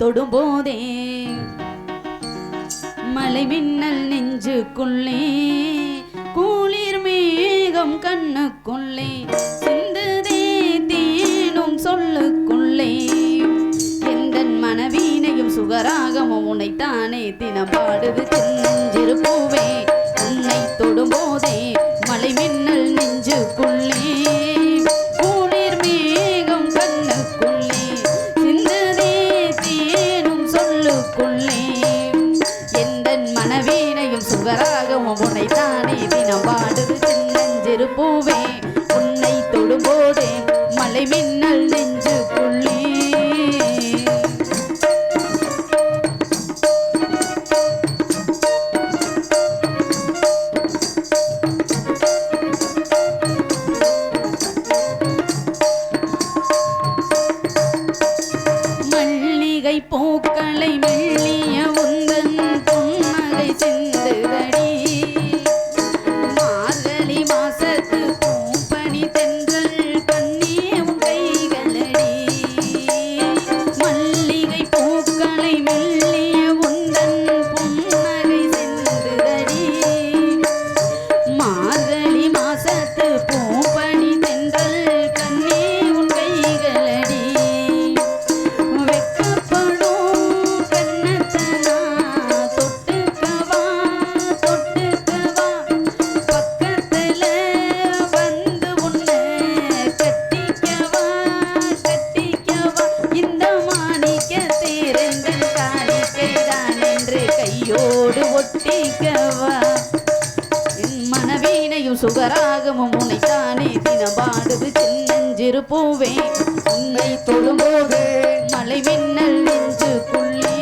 தொடும்போதே மலை மின்னல் நெஞ்சுக்குள்ளே குளிர் மேகம் கண்ணுக்குள்ளே சிந்துதே தேனும் சொல்லுக்குள்ளே எந்தன் மனவீனையும் சுகராகமும் உன்னைத்தானே தினம் பாடுது சின்னஞ்சிறு பூவே உன்னை தொடும்போதே மலை மின்னல் நெஞ்சுக்குள்ளே குளிர் மேகம் கண்ணுக்குள்ளே சிந்துதே தேனும் சொல்லுக்குள்ளே எந்தன் மனவீனையும் சுகராகமும் உன்னைத்தானே தினம் பாடுது சின்னஞ்சிறு பூவே உன்னை தொடும்போதே மலை மின்னல் நெஞ்சுக்குள்ளே பூக்களை மெல்லிய உந்தன் புன்னகை சிந்துதடி மார்கழி மாசத்து பூப்பனி தென்றல் கண்ணே உன் கைகளடி மல்லிகை பூக்களை மெல்லிய உந்தன் புன்னகை சிந்துதடி மார்கழி மாசத்து பூப்பனி தென்றல் கண்ணே உன் கைகளடி மனவீனையும் சுகராகமும் உன்னைத்தானே தினம் பாடுது சின்னஞ்சிறு பூவே உன்னை தொடும்போது மலை மின்னல் நெஞ்சுக்குள்ளே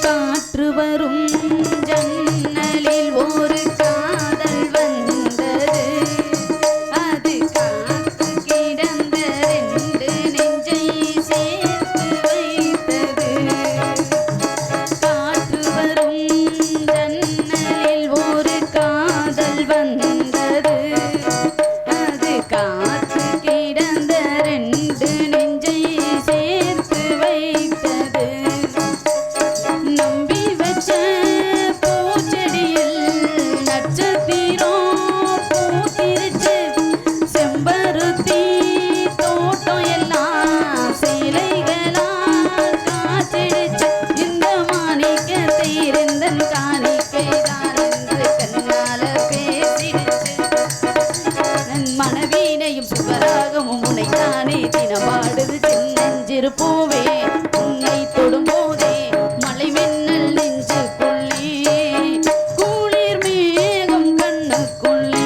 காற்று வரும் ஜன்னலில் ஒரு காதல் வந்தது அது காத்து கிடந்த ரெண்டு நெஞ்சை சேர்த்து வைத்தது காற்று வரும் ஜன்னலில் ஒரு காதல் வந்தது அது காத்து கிடந்த ரெண்டு நெஞ்சை சேர்த்து வைத்தது நம்பி வச்ச பூச்செடியில் நட்சத்திரம் பூத்திருச்சு செம்பருத்தி தோட்டம் எல்லாம் சிலைகளால் காய்ச்சிடுச்சு இந்த மாணிக்கத்தை இருந்தன் காணிக்கை தான் என்று கண்ணால பேசிடுச்சு மனவீனையும் சுகராகமும் உன்னைத்தானே தினம் பாடுது சின்னஞ்சிறு பூவே உன்னை தொடும்போதே மலை மின்னல் நெஞ்சுக்குள்ளே குளிர் மேகம் கண்ணுக்குள்ளே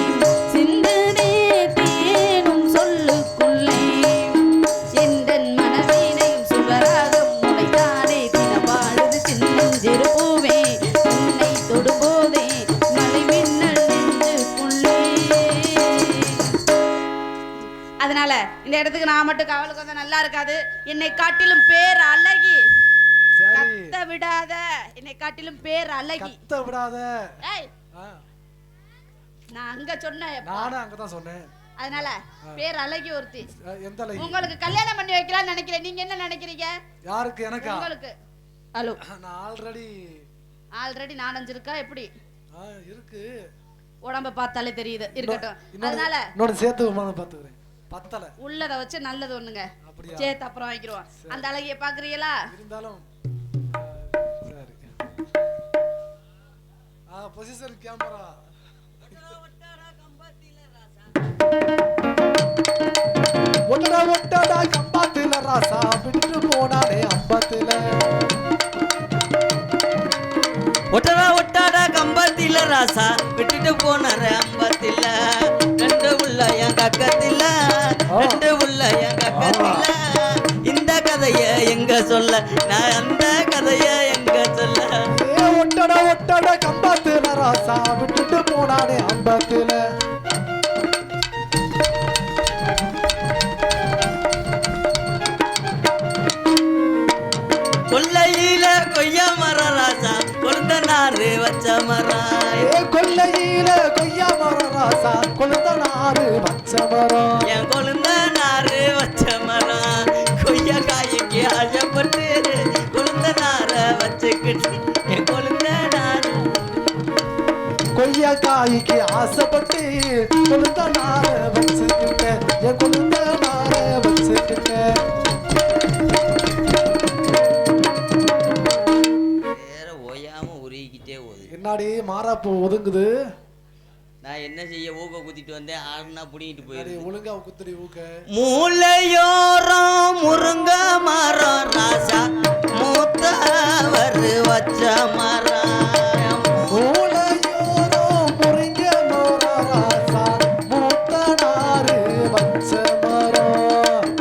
சிந்தனே தேனும் சொல்லுக்குள்ளே எந்தன் மனவீனையும் சுகராகம் உன்னைத்தானே தினம் பாடுது சின்னஞ்சிறு பூவே உன்னை தொடும்போதே மலை மின்னல் நெஞ்சுக்குள்ளே. அதனால இந்த இடத்துக்கு நான் மட்டும் காவலுக்கு வந்தா நல்லா இருக்காது. என்னை காட்டிலும் பேர் அழகி கத்த விடாத, என்னை காட்டிலும் பேர் அழகி கத்த விடாத. ஏய் நான் அங்க சொன்னேன், நானும் அங்க தான் சொன்னேன். அதனால பேர் அழகி ஒருத்தி. எந்த அழகி? உங்களுக்கு கல்யாணம் பண்ணி வைக்கலாம்னு நினைக்கிறேன். நீங்க என்ன நினைக்கிறீங்க? யாருக்கு? எனக்கா? உங்களுக்கு. ஹலோ, நான் ஆல்ரெடி 4-5 இருக்கா? எப்படி இருக்கு? உடம்ப பார்த்தாலே தெரியுது. இருக்கட்டும். அதனால இன்னொரு சேர்த்து பாத்துக்கிறேன். பத்தல உள்ளத வச்சு நல்லது ஒண்ணுங்க சேர்த்து அப்புறம் வாங்கிடுவோம். அந்த அழகிய பாக்குறீங்களா? இருந்தாலும் சரி. பொசிஷன் கேமரா ஒட்டடா ஒட்டடா கம்பாத்தில ராசா விட்டு போனானே அம்பத்தில ஒட்டடா ஒட்டடா கம்பத்தில ராசா விட்டுட்டு போனார அம்பத்தில ரெண்டு உள்ள என் கக்கத்தில ரெண்டு உள்ள என் கக்கத்தில இந்த கதைய எங்க சொல்ல நான் அந்த கதைய எங்க சொல்ல ஒட்டடா ஒட்டடா கம்பாத்தில ராசா விட்டுட்டு போனானே அம்பத்தில கொல்லையில கொய்யா மரம் மரம் கொல்லையில கொய்யா மரம் ராசா கொழுந்த நாறு பச்சை மரம் என் கொழுந்த நாறு வச்ச மரம் கொய்யா காய்க்கு ஆசைப்பட்டு கொழுந்த நார வச்சுக்கிட்டு என் கொழுந்த நாறு கொய்யா காய்க்கு ஆசைப்பட்டு கொழுந்த நாரை வச்சுக்கிட்டேன் என் கொழுந்த நாரை வச்சுக்கிட்டேன் வேற ஓயாம உருகிக்கிட்டே போகுது என்னாடி மாறாப்பூ ஒதுங்குது நான் என்ன செய்ய ஊக்க குத்திட்டு வந்தேன் ஆடுனா புடிங்கிட்டு அடி போயிரு ஒழுங்கா குத்துடி ஊக்க மூளையோரம் முருங்க மரம் ராசா மூத்தவர் வச்ச மரம் மூளையோரம் முருங்க மரம் ராசா மூத்த நாறு பச்சை மரம்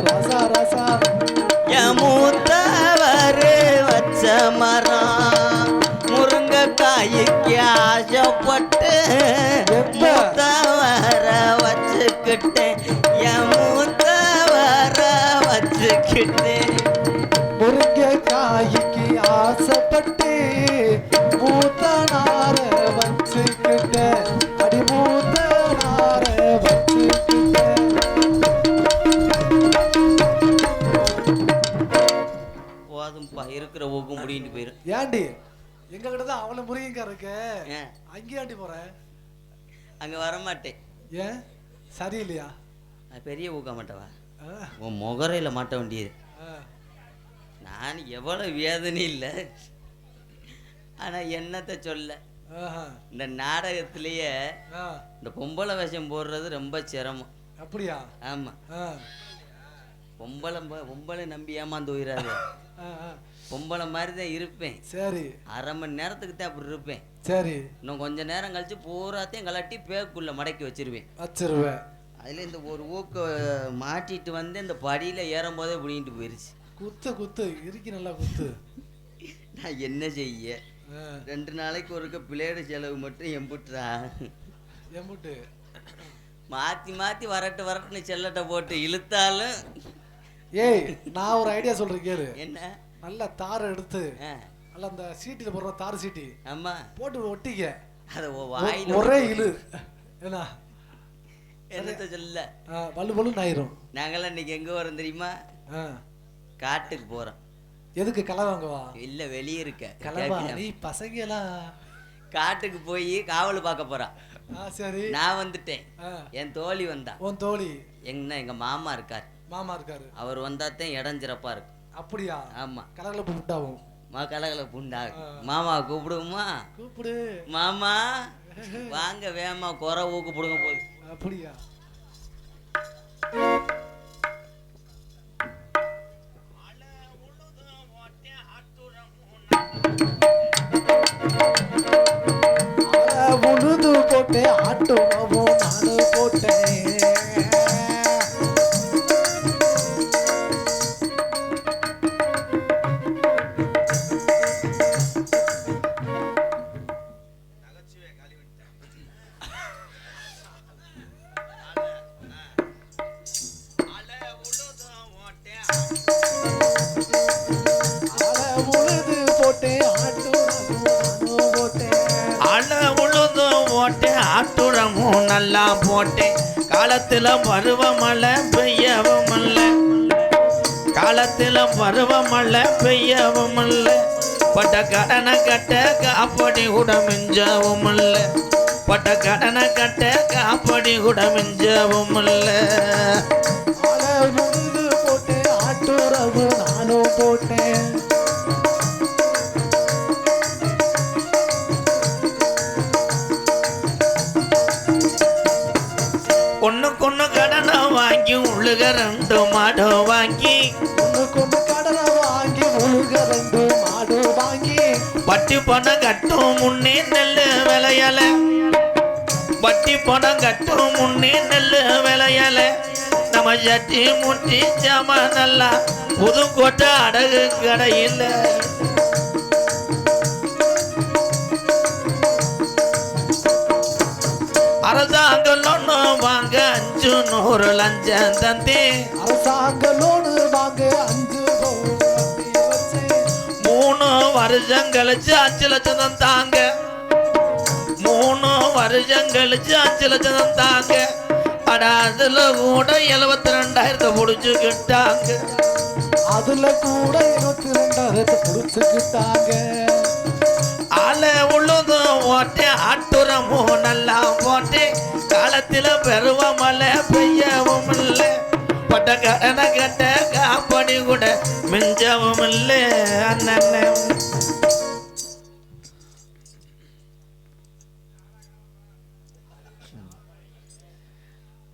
ராசா ராசா என் மூத்தவர் வச்ச மரம் முருங்கைக்காய்க்கு ஆசைப்பட்டு மூத்தவர வச்சுக்கிட்டேன் என் மூத்தவர வச்சுக்கிட்டேன் முருங்கைக்காய்க்கு ஆசைப்பட்டு மூத்த நார வச்சுக்கிட்டேன் அடி மூத்த நார வச்சுக்கிட்டேன் போதும்பா இருக்கிற ஊக்கம் முடிட்டு போயிரும் ஏண்டி எங்க கிட்ட தான் அவ்வளவு முருங்கைக்கா இருக்கு ஏன் அங்கேயாண்டி போறேன் அங்க வரமாட்டேன் ஏன் சரியில்லையா நான் பெரிய ஊக்க மாட்டவா ஆ, உன் முகரையில் மாட்ட வேண்டியது ஆ. நான் எவ்வளோ வேதனை இல்லை ஆனால் என்னத்தை சொல்ல ஆஹா. இந்த நாடகத்திலேயே ஆ, இந்த பொம்பளை வேஷம் போடுறது ரொம்ப சிரமம் அப்படியா ஆமாம் ஆ, பொம்பளை நம்பி ஏமாந்து போயிடாது ஆ, ஆ. பொம்பளை மாதிரி தான் இருப்பேன் சரி அரை மணி நேரத்துக்கு தான் அப்படி இருப்பேன் சரி இன்னும் கொஞ்ச நேரம் கழிச்சு பூராத்தையும் கலட்டி பேக்குள்ளே மடக்கி வச்சிருவேன் வச்சிருவேன் அதில் இந்த ஒரு ஊக்க மாட்டிட்டு வந்து இந்த படியில் ஏறும்போதே பிடிங்கிட்டு போயிருச்சு குத்து குத்து இறுக்கி நல்லா குத்து நான் என்ன செய்ய ஆ, 2 நாளைக்கு ஒருக்க பிளேடு செலவு மட்டும் எம்புட்டுறா எம்புட்டு மாற்றி மாற்றி வரட்டுன்னு செல்லட்டை போட்டு இழுத்தாலும் ஏய் நான் ஒரு ஐடியா சொல்றேன் கேளு என்ன நல்லா தாரை எடுத்து ஆ நல்லா அந்த சீட்டில் போடுற தார் சீட்டி ஆமாம் போட்டு ஒட்டிக்க அதை வாயில் ஒரே இழு என்ன என்னத்த சொல்ல வலு வலுன்னு ஆயிரும் நாங்களாம் இன்னைக்கு எங்கே வரோம் தெரியுமா ஆ. காட்டுக்கு போகிறோம் எதுக்கு களை வாங்கவா இல்லை வெளியே இருக்க கலவா நீ பசங்க எல்லாம் காட்டுக்கு போய் காவல் பார்க்க போகிறான் சரி நான் வந்துட்டேன் ஆ. என் தோழி வந்தா உன் தோழி எங்கள் மாமா இருக்கார் மாமா இருக்காரு அவர் வந்தாத்தான் இடம் சிறப்பாக இருக்கும் அப்படியா ஆமாம் கலகலப்பு முட்டாவும் கலகல புண்டா மாமா கூப்பிடுவோமா கூப்பிடு மாமா வாங்க வேமா குறை ஊக்கு பிடுங்க போகுது அப்படியா உழுது போட்டு ஆட்டுறவும் நானு போட்டேன் ஆட்டுறமும் நல்லா போட்டேன் காலத்துல பருவமழை பெய்யவும் அல்ல காலத்துல பருவமழை பெய்யவும் அல்ல பட்ட கடனை கட்ட காப்படி கூட மிஞ்சவும் அல்ல பட்ட கடனை கட்ட காப்படி கூட மிஞ்சவும் அல்ல போட்டு ஆட்டுறவு நானும் போட்டேன் ஒண்ணுக்கொண்ணு கடனை வாங்கி உழுக 2 மாடு வாங்கி ஒண்ணுக்கொண்ணு கடனை வாங்கி உழுக 2 மாடு வாங்கி பட்டி பணம் கட்டும் முன்னே நெல்லு விளையல பட்டி பணம் கட்டும் முன்னே நெல்லு விளையல நம்ம சட்டி முட்டி சாம நல்லா புதுக்கோட்டை அடகு கடையில் அரசாங்க லோனு வாங்க 500 லஞ்சம் தந்தே அரசாங்க லோனு வாங்க 5 பவுன் வட்டி வச்சு 3 வருஷம் கழிச்சு 5 லட்சம் தான் தாங்க. 3 வருஷம் கழிச்சு 5 லட்சம் தான் தாங்க. அட அதுல கூட 72,000 முடிச்சுக்கிட்டாங்க. அதுல கூட 22,000 புடிச்சுக்கிட்டாங்க. ஆளை உழுதும் ஓட்டே ஆட்டுறமும் நல்லா போட்டே காலத்தில பெருவ மழை பெய்யவும் இல்லை. பட்ட கடனை கட்ட காப்படி கூட மிஞ்சவும் இல்லை. அண்ணன்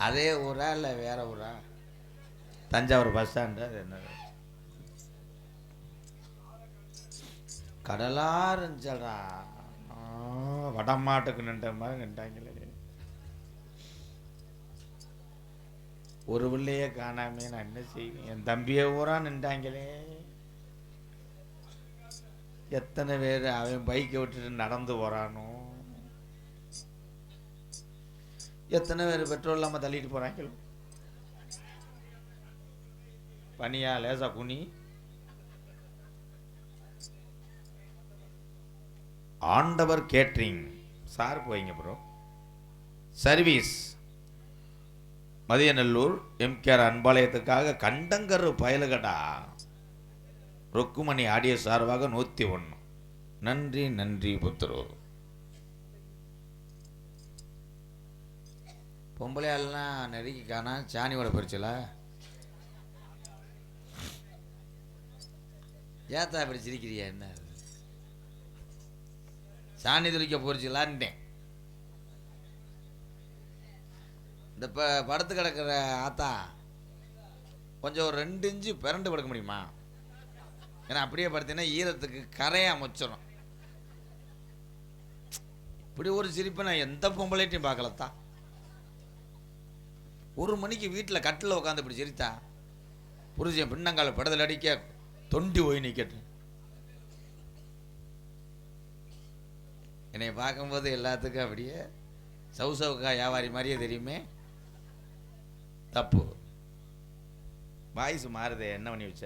அதே ஊரா இல்லை வேற ஊரா? Thanjavur bus stand. அது என்ன கடலா இருந்துச்சடா. வடமாட்டுக்கு நின்ற மாதிரி நின்றாங்களே. ஒரு பிள்ளையே காணாமே நான் என்ன செய்வேன்? என் தம்பியை ஊரா நின்றாங்களே. எத்தனை பேர் அவன் பைக்கை விட்டுட்டு நடந்து போறானோ, எத்தனை பேர் பெட்ரோல் இல்லாம தள்ளிட்டு போறாங்க. பனியா லேசா குனி. ஆண்டவர் கேட்ரிங் சார்பு வைங்க ப்ரோ. சர்வீஸ் மதியநல்லூர் எம்கேஆர் அன்பாலயத்துக்காக கண்டங்கரு பயலுகடா. ருக்குமணி ஆடியோ சார்பாக 101. நன்றி நன்றி புத்துரு. பொம்பளையாலாம் நெருக்கி காணா. சாணியோட பறிச்சல ஏத்தா இப்படி சிரிக்கிறியா? என்ன சாணி துளிக்க போறிச்சலான்ட்டேன். இந்த படுத்து கிடக்கிற ஆத்தா கொஞ்சம் ஒரு 2 இன்ச்சு பிறண்டு படுக்க முடியுமா? ஏன்னா அப்படியே படுத்தீங்கன்னா ஈரத்துக்கு கரையா முச்சிடும். இப்படி ஒரு சிரிப்பை நான் எந்த பொம்பளைட்டையும் பார்க்கலத்தா. 1 மணிக்கு வீட்டில் கட்டில் உட்காந்து இப்படி சிரித்தா புரிஞ்சேன். பின்னங்கால படத்தில் அடிக்க தொண்டி போய் நிற்கட்டு. என்னை பார்க்கும்போது எல்லாத்துக்கும் அப்படியே சவுசவுக்கா வியாபாரி மாதிரியே தெரியுமே. தப்பு. வாய்ஸ் மாறுதே, என்ன பண்ணி வச்ச?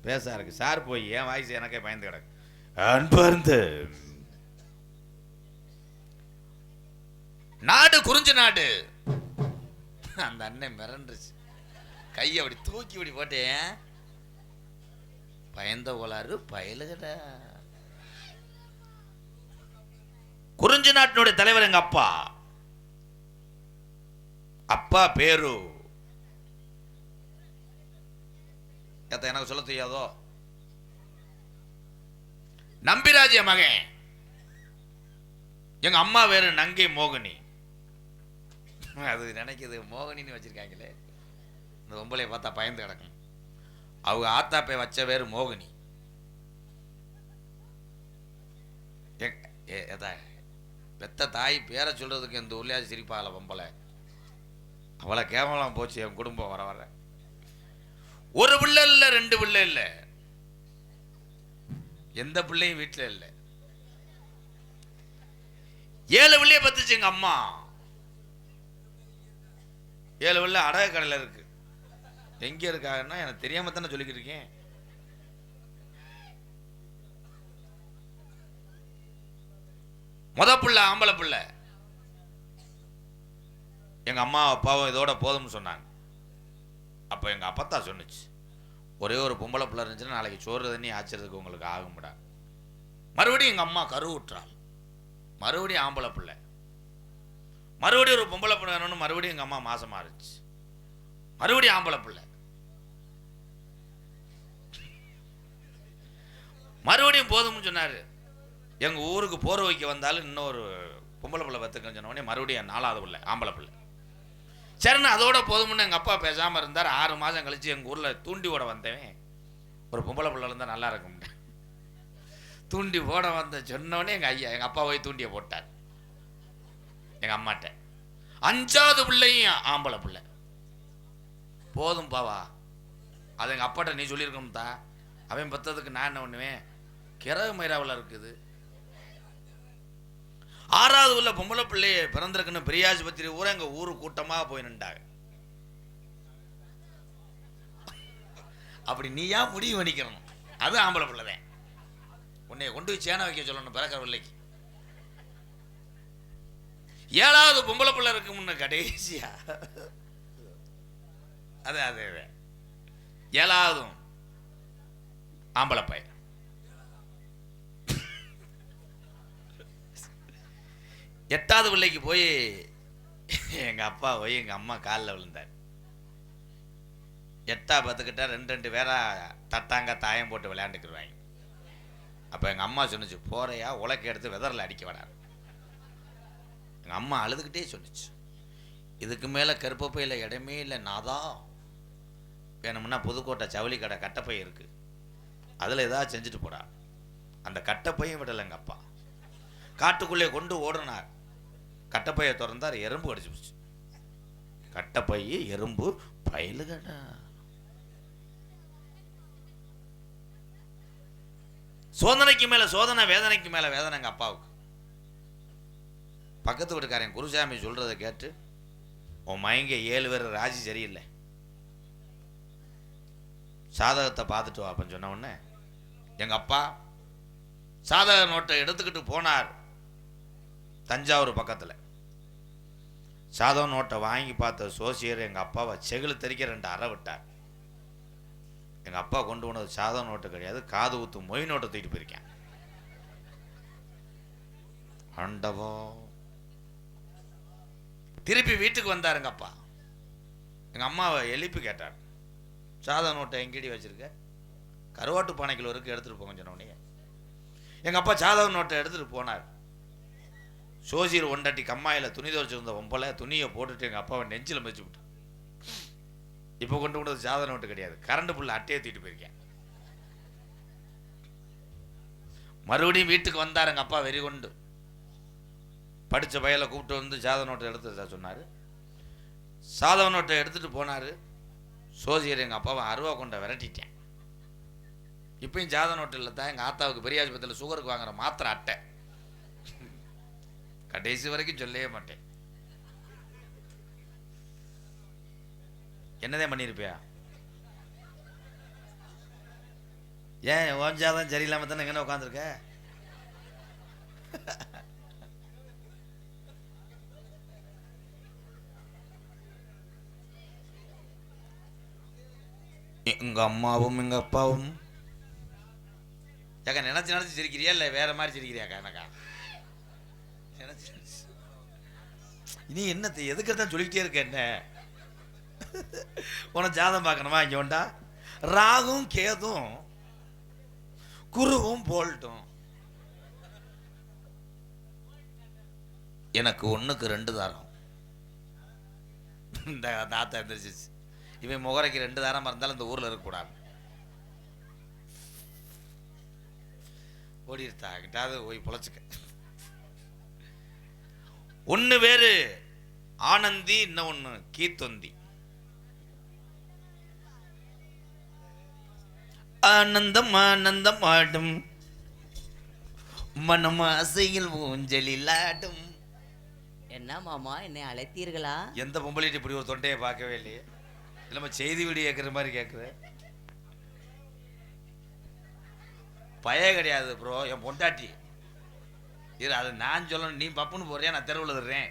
பேசா இருக்கு சார். போய் என் வாய்ஸ் எனக்கே பயந்து கிடக்கு. அன்பர்ந்து நாடு குறிஞ்ச நாடு. அந்த அண்ணன் மிரண்டுச்சு. கையை அப்படி தூக்கி இப்படி போட்டேன். பயந்த கோளாறு பயலுகட. குறிஞ்சி நாட்டினுடைய தலைவர் எங்க அப்பா. அப்பா பேரு எனக்கு சொல்ல தெரியாதோ? நம்பிராஜ்ய மகன். எங்க அம்மா வேறு நங்கை மோகினி. அது நினைக்குது மோகினின்னு வச்சிருக்காங்களே. இந்த பொம்பளையை பார்த்தா பயந்து கிடக்கும். அவங்க ஆத்தாப்பை வச்ச பேரு மோகினி. பெத்த தாய் பேரை சொல்றதுக்கு இந்த ஊர்லயாவது சிரிப்பாகல பொம்பளை. அவளை கேவலம் போச்சு என் குடும்பம். வர வர ஒரு பிள்ளை இல்லை, 2 பிள்ளை இல்லை, எந்த பிள்ளையும் வீட்டில் இல்லை. 7 பிள்ளைய பத்துச்சு எங்க அம்மா. 7 பிள்ளை அடகு கடையில் இருக்கு. எங்க இருக்காங்கன்னா எனக்கு தெரியாம தானே சொல்லிக்கிட்டு இருக்கேன். முத பிள்ளை ஆம்பளை பிள்ளை. எங்க அம்மா அப்பாவும் இதோட போதும்னு சொன்னாங்க. அப்போ எங்க அப்பத்தா சொன்னுச்சு, ஒரே ஒரு பொம்பளை பிள்ளை இருந்துச்சுன்னா நாளைக்கு சோறு தண்ணி ஆச்சுறதுக்கு உங்களுக்கு ஆகும்டா. மறுபடியும் எங்க அம்மா கருவுற்றாள். மறுபடியும் ஆம்பளை பிள்ளை. மறுபடியும் ஒரு பொம்பளை பிள்ளை வேணும்னு மறுபடியும் எங்க அம்மா மாசமா இருந்துச்சு. மறுபடியும் ஆம்பளை பிள்ளை. மறுபடியும் போதும்னு சொன்னாரு. எங்க ஊருக்கு போர் வைக்க வந்தாலும் இன்னொரு பொம்பளை பிள்ளை பத்துக்கன்னு சொன்ன உடனே மறுபடியும் 4வது பிள்ளை ஆம்பளை பிள்ளை. சரின்னு அதோட போதும்னு எங்க அப்பா பேசாம இருந்தார். 6 மாசம் கழிச்சு எங்க ஊர்ல தூண்டி ஓட வந்தவன் ஒரு பொம்பளை பிள்ளை இருந்தா நல்லா இருக்கும். தூண்டி ஓட வந்த சொன்னோடனே எங்க அப்பா போய் தூண்டியை போட்டார் எங்க அம்மாட்ட. 5வது பிள்ளையும் ஆம்பளை பிள்ளை. போதும் பாவா, அது எங்க அப்பாட்ட நீ சொல்லியிருக்கணும் தா. அவன் பத்ததுக்கு நான் என்ன பண்ணுவேன்? கிரக மயிராவில் இருக்குது. 6வது உள்ள பொம்பளை பிள்ளைய பிறந்திருக்குன்னு பெரியாஸ்பத்திரி ஊரா எங்க ஊரு கூட்டமாக போய் நின்றாங்க. அப்படி நீயா முடிவு பண்ணிக்கணும். அது ஆம்பளை பிள்ளைதான். உன்னை கொண்டு போய் சேனை வைக்க சொல்லணும் பிறக்கிற பிள்ளைக்கு. 7வது பொம்பளை பிள்ளை இருக்கு முன்ன கடைசியா. அது 7வது ஆம்பளை பையன். எட்டாவது பிள்ளைக்கு போய் எங்க அப்பா போய் எங்க அம்மா காலில் விழுந்தார். 8 10 2 பேரா தட்டாங்க தாயம் போட்டு விளையாண்டுக்குருவாங்க. அப்போ எங்கள் அம்மா சொன்னிச்சு, போறையா உலக்க எடுத்து வெதரில் அடிக்க விடாது. எங்கள் அம்மா அழுதுகிட்டே சொன்னிச்சு, இதுக்கு மேலே கருப்பப்பையில் இடமே இல்லை நாதா, வேணும்னா புதுக்கோட்டை ஜவுளி கடை கட்டப்பை இருக்குது, அதில் ஏதாவது செஞ்சுட்டு போடா. அந்த கட்டப்பையும் விடலை. எங்கள் அப்பா காட்டுக்குள்ளே கொண்டு ஓடுனார். கட்டப்பையை திறந்தார், எறும்பு கடிச்சு போச்சு. கட்டப்பையை எறும்பு பயிலு கடை. சோதனைக்கு மேல சோதனை, வேதனைக்கு மேல வேதனை. எங்க அப்பாவுக்கு பக்கத்து வீட்டுக்காரன் குருசாமி சொல்றதை கேட்டு, உன் மயங்க 7 பேர் ராஜி சரியில்லை, சாதகத்தை பார்த்துட்டு வா அப்படின்னு சொன்ன உடனே எங்க அப்பா சாதக நோட்டை எடுத்துக்கிட்டு போனார். தஞ்சாவூர் பக்கத்துல சாதக நோட்டை வாங்கி பார்த்த சோசியர் எங்க அப்பாவை செகிழு தெறிக்க 2 அறை விட்டார். எங்கள் அப்பா கொண்டு போனது சாதா நோட்டு கிடையாது, காது ஊத்து மொய் நோட்டை தூக்கிட்டு போயிருக்கேன். ஆண்டவோ. திருப்பி வீட்டுக்கு வந்தார் எங்கள் அப்பா. எங்கள் அம்மாவை எழுப்பி கேட்டார், சாதா நோட்டை எங்கேடி வச்சிருக்க? கருவாட்டு பானைக்குள்ள இருக்கு, எடுத்துகிட்டு போங்க சொன்னோடனே எங்கள் அப்பா சாதா நோட்டை எடுத்துகிட்டு போனார். சோசியர் ஒண்டட்டி கம்மாயில் துணி துவைச்சிருந்த பொம்பளை துணியை போட்டுட்டு எங்கள் அப்பாவை நெஞ்சில் மிதிச்சு விட்டு, இப்போ கொண்டு கொண்டது சாதனை நோட்டு கிடையாது, கரண்ட் புள்ள அட்டையை தூக்கிட்டு போயிருக்கேன். மறுபடியும் வீட்டுக்கு வந்தார் எங்கள் அப்பா வெறி கொண்டு. படித்த பையலை கூப்பிட்டு வந்து சாதனை நோட்டை எடுத்து சொன்னார். சாதனை நோட்டை எடுத்துகிட்டு போனார். சோசியர் எங்கள் அப்பாவை 60 கொண்ட விரட்டிட்டேன். இப்பயும் சாதனை நோட்டு இல்லை தான். எங்கள் ஆத்தாவுக்கு பெரிய ஆஸ்பத்திரியில் சுகருக்கு வாங்குற மாத்திரை அட்டை. கடைசி வரைக்கும் சொல்லவே மாட்டேன். என்னதே பண்ணியிருப்பியா? ஏன் ஓஞ்சாதான் சரியில்லாம தானே எங்கே உட்காந்துருக்க? எங்க அம்மாவும் எங்க அப்பாவும் ஏக்கா நினைச்சு நினைச்சு சிரிக்கிறியா இல்லை வேற மாதிரி சிரிக்கிறியாக்கா? எனக்கா நினைச்சு இனி என்னத்தை எதுக்குறதான் சொல்லிக்கிட்டே இருக்க? என்ன உனக்கு ஜாதம் பார்க்கணுமா? இங்க உண்டா ராகும் கேதும் குருவும் போல்ட்டும். எனக்கு 1க்கு 2 தாரம். இந்த தாத்தா எந்திரிச்சிச்சு, இவன் முகரைக்கு 2 தாரம் இருந்தாலும் இந்த ஊர்ல இருக்கக்கூடாது. ஓடிடுத்தா கிட்டாது போய் பொழைச்சுக்க. 1 பேரு ஆனந்தி, இன்னொன்னு கீத்தொந்தி. ஆனந்தம் ஆனந்தம் ஆடும் மனம் ஆசையில் ஊஞ்சலில் ஆடும். என்ன மாமா, என்னை அழைத்தீர்களா? எந்த பொம்பளைட்டு இப்படி ஒரு தொண்டையை பார்க்கவே இல்லையே. இல்லம்மா செய்தி வீடியோ கேட்குற மாதிரி கேட்குற பய கிடையாது ப்ரோ. என் பொண்டாட்டி இது, அது நான் சொல்லணும். நீ பப்புன்னு போறியா? நான் தெருவில் தர்றேன்.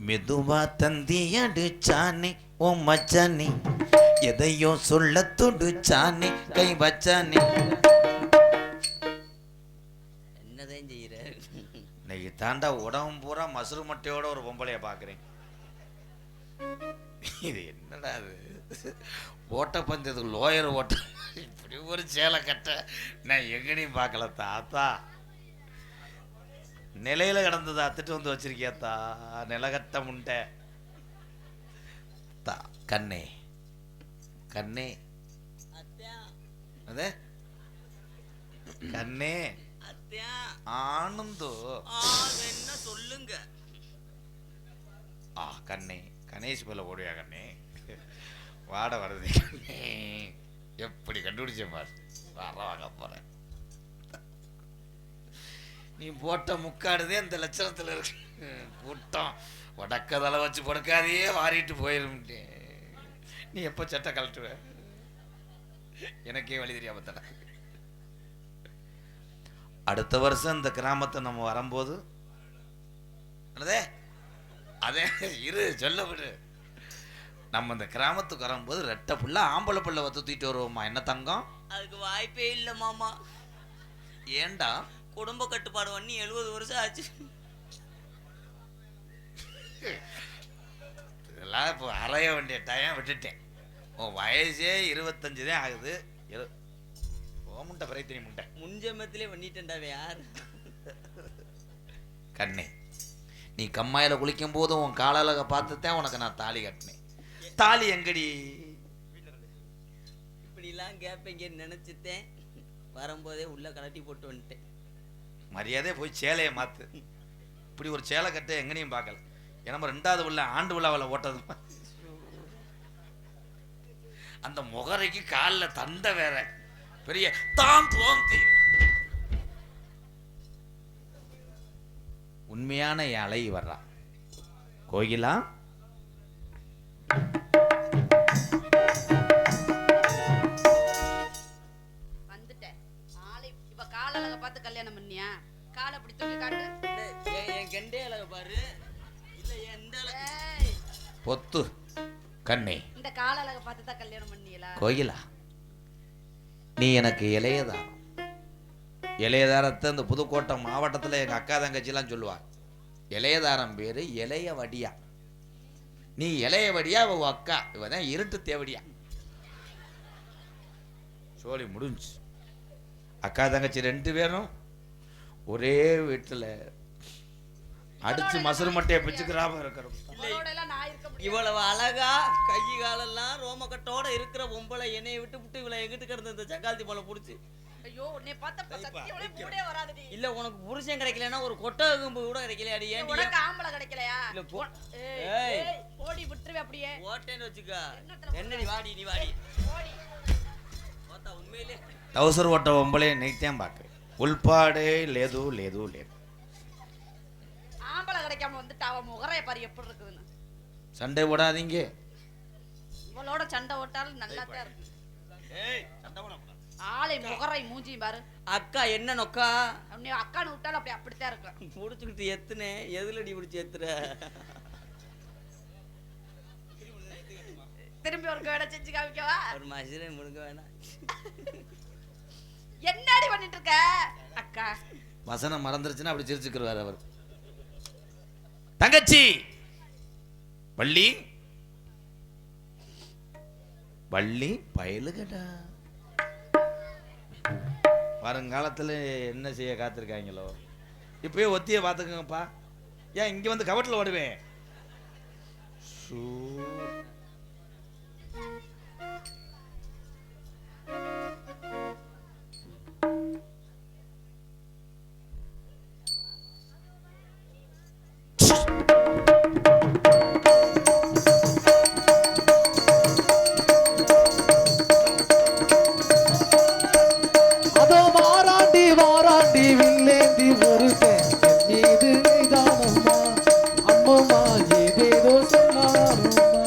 மெதுவா தந்தி அடிச்சானே ஓ மச்சானே, எதையும் சொல்ல துடிச்சானே கை வச்சானே. என்னதான் செய்யற? இன்னைக்கு தாண்டா உடம்பு பூரா மசுறு மட்டையோட ஒரு பொம்பளைய பாக்குறேன். இது என்னடா அது? ஓட்டப்பந்தயத்துக்கு லோயர் ஓட்ட இப்படி ஒரு சேலை கட்ட நான் எங்கனையும் பார்க்கல தாத்தா. நிலையில கிடந்ததா அத்துட்டு வந்து வச்சிருக்கியாத்தா, நிலகட்ட முண்டை தா. கண்ணே கண்ணே அதே கண்ணே ஆனந்தோ என்ன சொல்லுங்க. கண்ணே கணேஷ் போல ஓடுவியா கண்ணே? வாட வருது கண்ணே. எப்படி கண்டுபிடிச்சேன் பாரு. வாங்க போறேன். நீ போட்ட முக்காடுதே அந்த லட்சணத்துல இருக்கு. கூட்டம் உடக்கதலை வச்சு படுக்காதையே வாரிட்டு போயிரும். நீ எப்போ சட்டை கழட்டுவ? எனக்கே வழி தெரியாம தட. அடுத்த வருஷம் இந்த கிராமத்தை நம்ம வரும்போது அதே இரு சொல்ல விடு. நம்ம இந்த கிராமத்துக்கு வரும்போது ரெட்டை புள்ள ஆம்பளை புள்ள தூக்கிட்டு வருவோமா? என்ன தங்கம்? அதுக்கு வாய்ப்பே இல்லை மாமா. ஏண்டா? குடும்ப கட்டுப்பாடு பண்ணி 70 வருஷம் ஆச்சு. இதெல்லாம் இப்போ அறைய வேண்டிய டைம் விட்டுட்டேன். உன் வயசே 25 தான் ஆகுது. முட்டை பிரைத்தினி முட்டை முன்ஜென்மத்திலே பண்ணிட்டேன்டாவே யார் கண்ணே. நீ கம்மாயில குளிக்கும் போது உன் காலழக பார்த்துதான் உனக்கு நான் தாலி கட்டினேன். தாலி எங்கடி? இப்படிலாம் கேட்பீங்கன்னு நினைச்சிட்டேன். வரும்போதே உள்ள கலட்டி போட்டு வந்துட்டேன். மரியாதை போய் சேலையை மாத்து. இப்படி ஒரு சேலை கட்ட எங்கனையும் பார்க்கல. ஏன்னா 2வது உள்ள ஆண்டு விழாவில் ஓட்டது அந்த முகரைக்கு காலில் தண்டை வேற பெரிய தான் தோந்தி. உண்மையான என் அழகி வர்றா. கோகிலா வந்துட்டேன். இப்ப காலழக பார்த்து கல்யாணம் பண்ணியா? காலை அப்படி தூக்கி காட்டு. என் கெண்டே அழக பாரு. இல்ல எந்த பொத்து கண்ணே. இந்த காலழக பார்த்து தான் கல்யாணம் பண்ணியலா? கோகிலா நீ எனக்கு இளையதாரம். இளையதாரத்தை இந்த புதுக்கோட்டை மாவட்டத்தில் எங்கள் அக்கா தங்கச்சிலாம் சொல்லுவாள். இளையதாரம் பேர் இளைய வடியா. நீ இளைய வடியா, அவ அக்கா இவ தான் இருட்டு தேவடியா. சோழி முடிஞ்சு. அக்கா தங்கச்சி 2 பேரும் ஒரே வீட்டில் அடிச்சு மசுறு மட்டையை பிச்சுக்கிறாம இருக்கிறோம். இவ்வளவு அழகா கை காலெல்லாம் ரோமக்கட்டோட இருக்கிற பொம்பளை என்னைய விட்டு விட்டு இவ்வளவு எங்கிட்டு கிடந்த இந்த சக்காலத்தி போல புடிச்சு. ஐயோ உன்னை பார்த்தா சத்தியமே மூடே வராதுடி. இல்ல உனக்கு புருஷன் கிடைக்கலனா ஒரு கொட்டகம்பு கூட கிடைக்கலையாடி? ஏன் உனக்கு ஆம்பளை கிடைக்கலையா? இல்ல ஏய் ஓடி விட்டுருவே அப்படியே. ஓட்டேன்னு வெச்சுக்க. என்ன நீ வாடி ஓடி. பார்த்தா உண்மையிலே டவுசர் ஓட்ட பொம்பளை நைத்தான் பாக்கு. உள்பாடே லேது லேது லேது. ஆம்பளை கிடைக்காம வந்துட்டு அவ முகரைய பாரு எப்படி இருக்குதுன்னு. சண்டை போடாதீங்க. இவளோட சண்டை ஓட்டாலும் நல்லா தான் இருக்கு. ஏய் சண்டை போட. ஆளை முகரை மூஞ்சி பாரு. அக்கா என்ன நொக்கா? நீ அக்கான்னு விட்டாலும் அப்படி அப்படித்தான் இருக்கும். முடிச்சுக்கிட்டு எத்துனே எதுலடி பிடிச்சி எத்துற? திரும்பி ஒரு வேலை செஞ்சு காமிக்கவா? ஒரு மசிரே முழுங்க வேணாம். என்னடி பண்ணிட்டு இருக்க அக்கா? வசனம் மறந்துருச்சுன்னா அப்படி சிரிச்சுக்கிறார் அவர். தங்கச்சி வள்ளி வள்ளி பயலுகடா. வருங்காலத்தில் என்ன செய்ய காத்திருக்காங்களோ. இப்பயே ஒத்திய பார்த்துக்கங்கப்பா. ஏன் இங்க வந்து கவட்டில் ஓடுவேன். மீது நிதானம்மா அம்மம்மா ஏதேதோ சொன்னாரம்மா.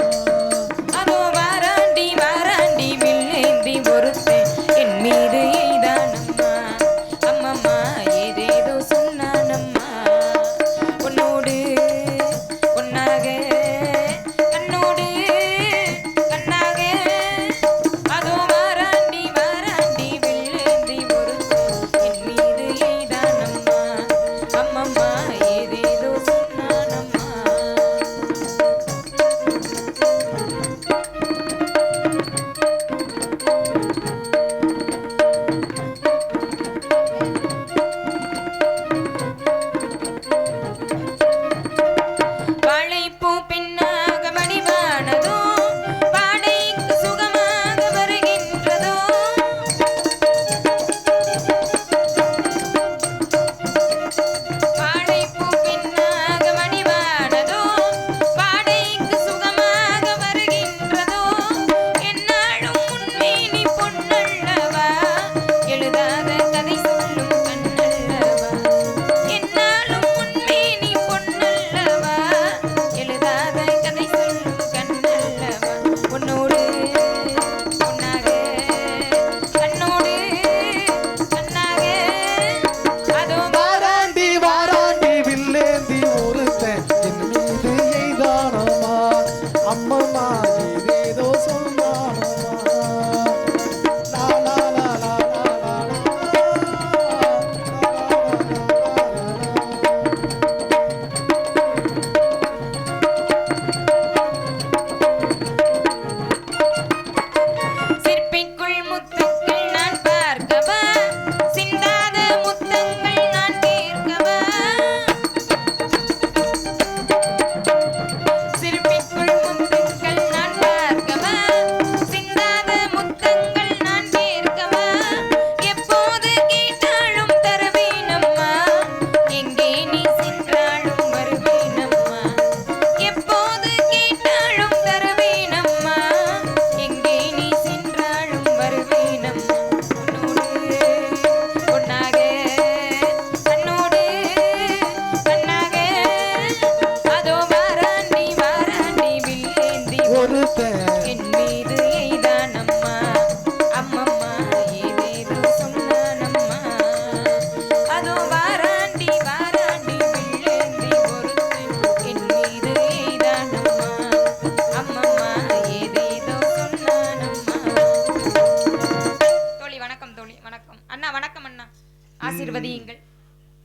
ஆசீர்வதியுங்கள்.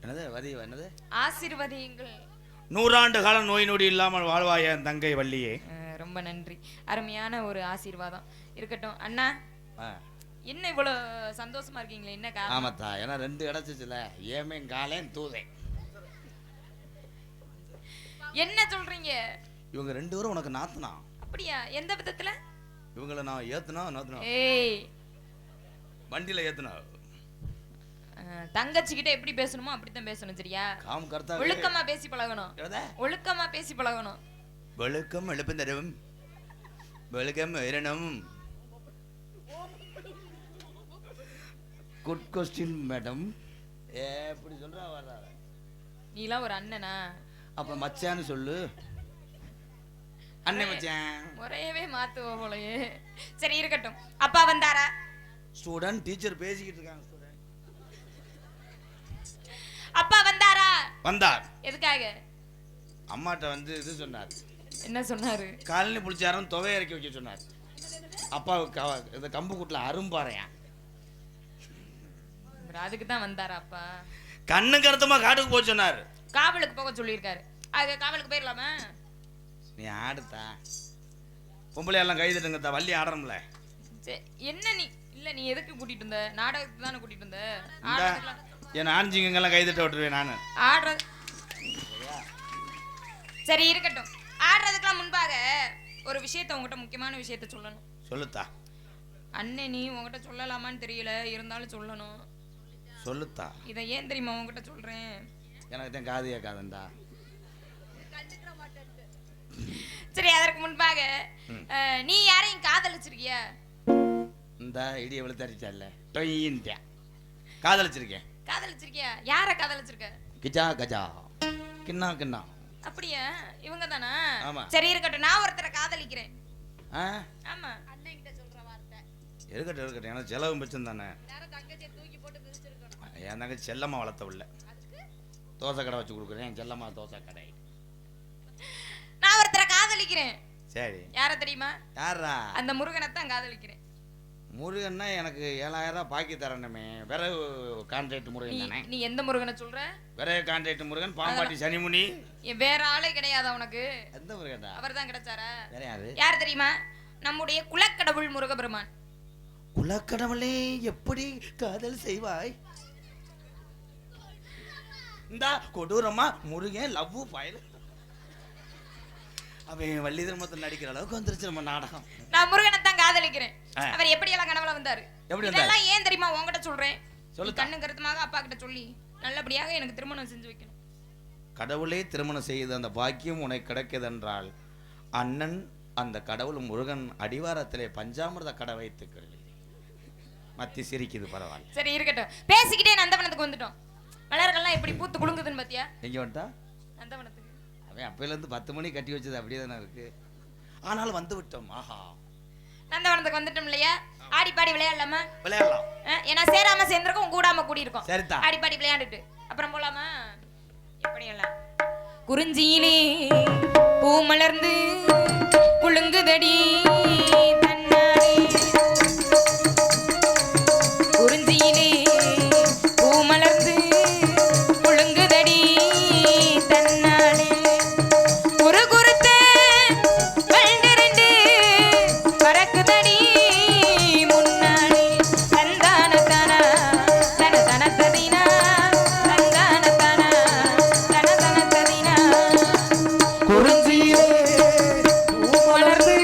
என்னது என்னது? ஆசீர்வதியுங்கள். 100 ஆண்டு காலம் நோய் நொடி இல்லாமல் வாழ்வாய என் தங்கை வள்ளியே. ரொம்ப நன்றி. அருமையான ஒரு ஆசீர்வாதம். இருக்கட்டும் அண்ணா. ஆ. என்ன இவ்வளவு சந்தோஷமா இருக்கீங்களே, என்ன காரணம்? ஆமாத்தா, ஏன்னா 2 கிடைச்சிச்சுல, ஏமே காலேன் தூதேன். என்ன சொல்றீங்க? இவங்க 2 பேரும் உனக்கு நாத்துனா. அப்படியா? எந்த விதத்துல? இவங்கள நான் நாத்துனா. ஏய், வண்டியில ஏத்துனா. தங்கச்சிக்கிட்ட எப்படி பேசணுமோ அப்படித்தான் பேசணும், சரியா? காம் கர்த்தா. ஒழுக்கமா பேசி பழகணும். ஒழுக்கமா பேசி பழகணும். வெளுக்கம் எழுப்பந்தரும் வெளுக்கம் இரணம். Good question madam. எப்படி சொல்றா வர? நீலாம் ஒரு அண்ணனா? அப்ப மச்சான்னு சொல்லு. அண்ணன் மச்சான். முறையவே மாத்துவோம் போலயே. சரி இருக்கட்டும். அப்பா வந்தாரா? ஸ்டூடண்ட் டீச்சர் பேசிக்கிட்டு இருக்காங்க. ஸ்டூடண்ட் அப்பா வந்தாரா? வந்தார். எதுக்காக? அம்மாட்ட வந்து இது சொன்னார். என்ன சொன்னாரு? காலனி புளிச்சாரம் துவை இறக்கி வைக்க சொன்னார். அப்பாவுக்கு இந்த கம்பு கூட்டில் அரும்பாறையா. அதுக்கு தான் வந்தாரா அப்பா? கண்ணு கருத்தமா காட்டுக்கு போக சொன்னார். காவலுக்கு போக சொல்லியிருக்காரு. அது காவலுக்கு போயிடலாமா? நீ ஆடுத்தா. பொம்பளை எல்லாம் கைதுட்டுங்க. வள்ளி ஆடணும்ல. என்ன நீ இல்ல, நீ எதுக்கு கூட்டிட்டு வந்த? நாடகத்துக்கு தானே கூட்டிட்டு வந்த. என் ஆஞ்சிங்கெல்லாம் கைதிட்ட விட்டுருவேன் நான். ஆடுறது சரி இருக்கட்டும். ஆடுறதுக்கெல்லாம் முன்பாக ஒரு விஷயத்த உங்ககிட்ட, முக்கியமான விஷயத்த சொல்லணும். சொல்லுத்தா. அண்ணே, நீ உங்ககிட்ட சொல்லலாமான்னு தெரியல, இருந்தாலும் சொல்லணும். சொல்லுத்தா. இதை ஏன் தெரியுமா உங்ககிட்ட சொல்றேன்? எனக்கு தான் காது கேட்காதண்டா. சரி, அதற்கு முன்பாக நீ யாரையும் காதலிச்சிருக்கியா? இந்த இடியை வெளுத்தடிச்சல்ல டொய்யின்ட்டேன். காதலிச்சிருக்கேன். காதலிச்சிருக்கியா? யாரை காதலிச்சிருக்க? கிஜா கஜா கிண்ணா கிண்ணா. அப்படியா? இவங்க தானா? ஆமா. சரி இருக்கட்டும். நான் ஒருத்தரை காதலிக்கிறேன். ஆமா. அண்ணன் கிட்ட சொல்ற வார்த்தை இருக்கட்டும். எனக்கு செலவும் மிச்சம் தானே. தங்கச்சியை தூக்கி போட்டு பிரிச்சிருக்கணும். என் தங்கச்சி செல்லம்மா வளர்த்த உள்ள தோசை கடை வச்சு கொடுக்குறேன். என் செல்லம்மா தோசை கடை. நான் ஒருத்தரை காதலிக்கிறேன். சரி. யார தெரியுமா? யாரா? அந்த முருகனை தான் காதலிக்கிறேன். முருகன்னா எனக்கு 7000 பாக்கி தரணுமே. விறகு கான்ட்ராக்ட் முருகன் தானே. நீ எந்த முருகனை சொல்ற? விறகு கான்ட்ராக்ட் முருகன், பாம்பாட்டி சனிமுனி. வேற ஆளே கிடையாதா உனக்கு? எந்த முருகன்டா? அவர் தான் கிடைச்சாரா? வேற யாரு? யார் தெரியுமா? நம்முடைய குலக்கடவுள் முருகபெருமான். குலக்கடவுளே, எப்படி காதல் செய்வாய்? இந்த கொடூரமா முருகன் லவ் பயல். அவன் வள்ளி திருமணத்தில் நடிக்கிற அளவுக்கு வந்துருச்சு நம்ம நாடகம். நான் முருகனை தான் காதலிக்கிறேன். அவர் எப்படி எல்லாம் கனவுல வந்தாரு? எப்படி இதெல்லாம் ஏன் தெரியுமா உன்கிட்ட சொல்றேன்? சொல்லு. கண்ணு கருத்துமாக அப்பா கிட்ட சொல்லி நல்லபடியாக எனக்கு திருமணம் செஞ்சு வைக்கணும். கடவுளே திருமணம் செய்து அந்த பாக்கியம் உனக்கு கிடைக்குதென்றால் அண்ணன் அந்த கடவுள் முருகன் அடிவாரத்திலே பஞ்சாமிர்த கடை வைத்துக்கள். மத்தி சிரிக்குது. பரவாயில்ல. சரி இருக்கட்டும். பேசிக்கிட்டே நந்தவனத்துக்கு வந்துட்டோம். மலர்கள்லாம் எப்படி பூத்து குலுங்குதுன்னு பாத்தியா? எங்க வந்துட்டா? நந்தவனத்துக்கு. அவன் அப்பையிலேருந்து 10 மணி கட்டி வச்சது அப்படியே தானே இருக்கு. ஆனாலும் வந்து விட்டோம். ஆஹா, நந்தவனத்துக்கு வந்துட்டோம் இல்லையா? ஆடி பாடி விளையாடலாமா? விளையாடலாம். ஏன்னா சேராம சேர்ந்திருக்கோம், கூடாம கூடி இருக்கோம். சரிதா. ஆடி பாடி விளையாண்டுட்டு அப்புறம் போலாமா? எப்படி எல்லாம் குறிஞ்சியிலே பூ மலர்ந்து குலுங்குதடி தன்னாலே. குறிஞ்சியிலே பூ மலர்ந்து குலுங்குதடி தன்னாலே. குறு குறுத்த வண்டிரண்டு பறக்குதடி முன்னாலே. தந்தான தானா தன தன ததினா, தந்தான தானா தன தன ததினா. குறிஞ்சியிலே பூ மலர்ந்து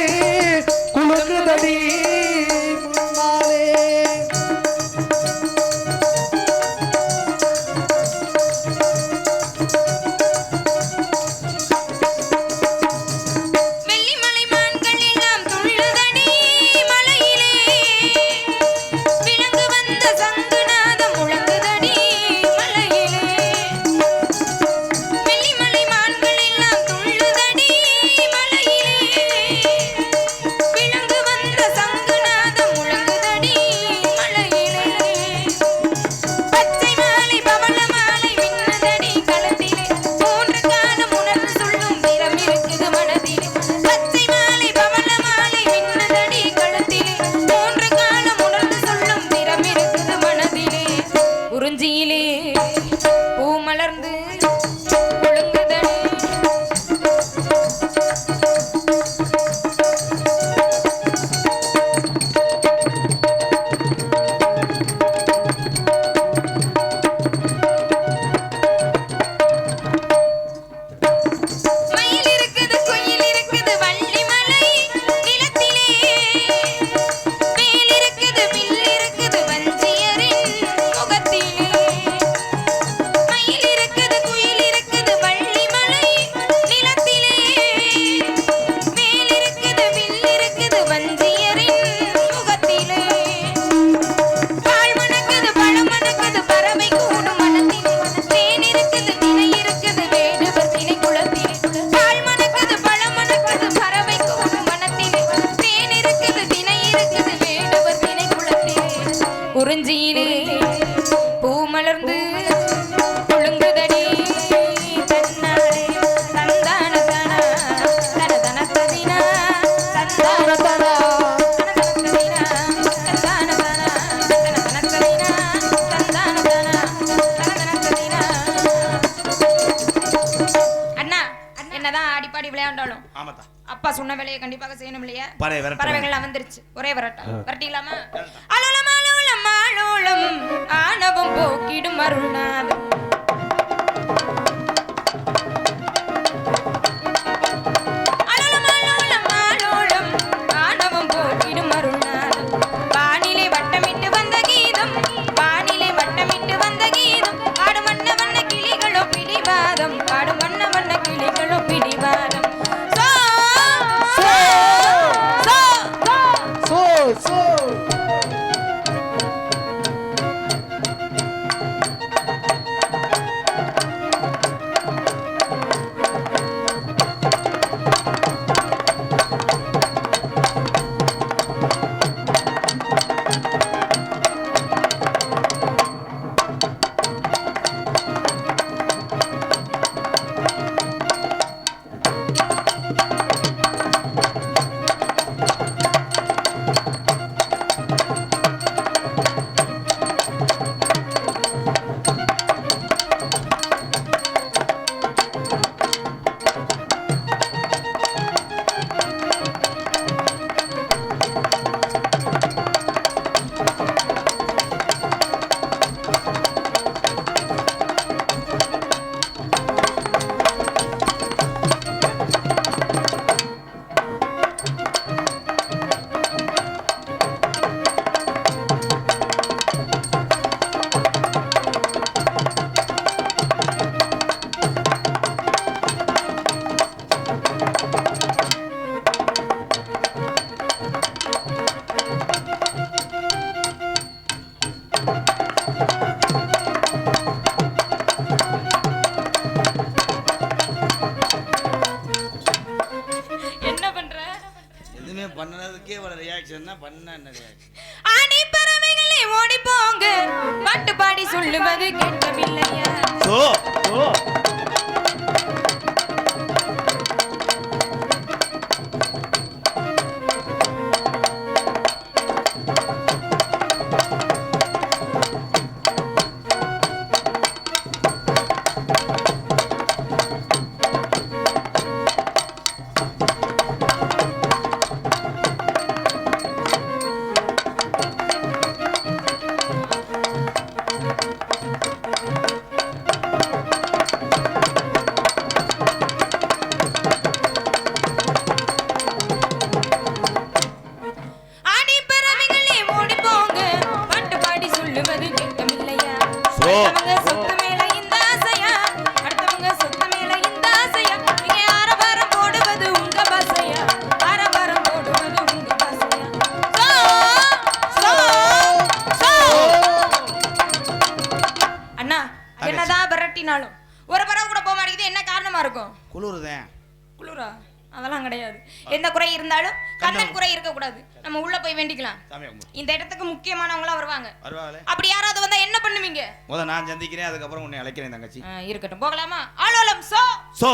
குறிஞ்சியிலே பூ மலர்ந்து குலுங்குதடி தன்னாலே தந்தான தனா தன தன ததினா தந்தான தனா விளையாண்டாலும் அப்பா சொன்ன வேலையை கண்டிப்பாக செய்யணும் இல்லையா? பறவைகள் வந்துருச்சு, ஒரே விரட்டா விரட்டிக்கலாமா? அலுலம் அலுலம் அலுலம் ஆணவம் போக்கிடும் அருள்நாதம். அலுலம் அலுலம் அலுலம் ஆணவம் போக்கிடும் அருள்நாதம். வானிலை வட்டமிட்டு வந்த கீதம், வானிலை வட்டமிட்டு வந்த கீதம். பாடும் வண்ண வண்ண கிளிகளோ பிடிவாதம், பாடும் வண்ண வண்ண கிளிகளோ பிடிவாதம். பண்ணதுக்கே ஒரு ரியாக்ஷன் தான் பண்ண என்ன ரியாக்ஷன்? ஆடி பறவைகளே ஓடி போங்க, பாட்டு பாடி சொல்லுவது கேட்கவில்லையா? ஒரு பறவை கூட போக மாட்டேங்குது, என்ன காரணமா இருக்கும்? குளிருதான். குளிரா? அதெல்லாம் கிடையாது. எந்த குறை இருந்தாலும் கண்ணன் குறை இருக்க கூடாது. நம்ம உள்ள போய் வேண்டிக்கலாம். இந்த இடத்துக்கு முக்கியமானவங்களா வருவாங்க. அப்படி யாராவது வந்தா என்ன பண்ணுவீங்க? முத நான் சந்திக்கிறேன், அதுக்கப்புறம் உன்னை அழைக்கிறேன் தங்கச்சி. இருக்கட்டும், போகலாமா? ஆலோலம் சோ சோ.